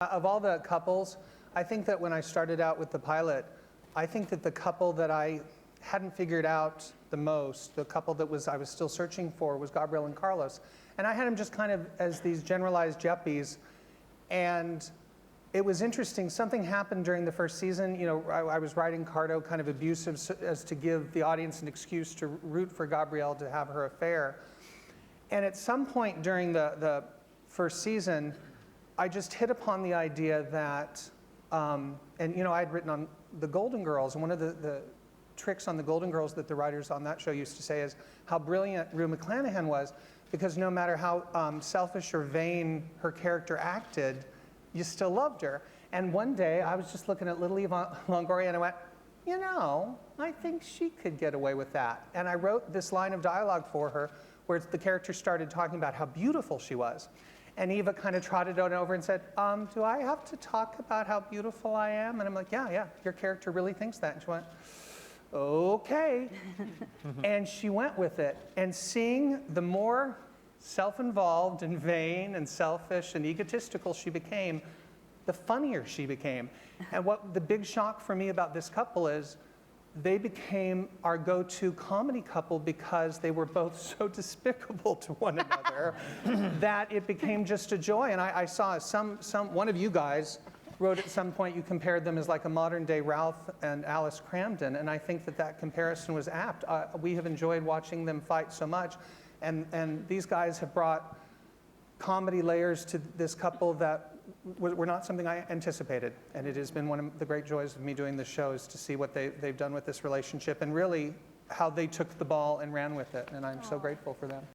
Of all the couples, I think that when I started out with the pilot, I think that the couple that I hadn't figured out the most, the couple that I was still searching for, was Gabrielle and Carlos. And I had them just kind of as these generalized yuppies. And it was interesting, something happened during the first season. You know, I was writing Ricardo kind of abusive as to give the audience an excuse to root for Gabrielle to have her affair. And at some point during the first season, I just hit upon the idea that, and you know, I'd written on the Golden Girls, and one of the tricks on the Golden Girls that the writers on that show used to say is how brilliant Rue McClanahan was, because no matter how selfish or vain her character acted, you still loved her. And one day, I was just looking at Little Eve Longoria, and I went, you know, I think she could get away with that. And I wrote this line of dialogue for her, where the character started talking about how beautiful she was. And Eva kind of trotted on over and said, do I have to talk about how beautiful I am? And I'm like, yeah, your character really thinks that. And she went, okay. And she went with it. And seeing the more self-involved and vain and selfish and egotistical she became, the funnier she became. And what the big shock for me about this couple is, they became our go-to comedy couple because they were both so despicable to one another that it became just a joy. And I saw one of you guys wrote at some point, you compared them as like a modern day Ralph and Alice Cramden, and I think that comparison was apt. We have enjoyed watching them fight so much, and these guys have brought comedy layers to this couple that were not something I anticipated. And it has been one of the great joys of me doing this show, is to see what they've done with this relationship, and really how they took the ball and ran with it. And I'm so grateful for them.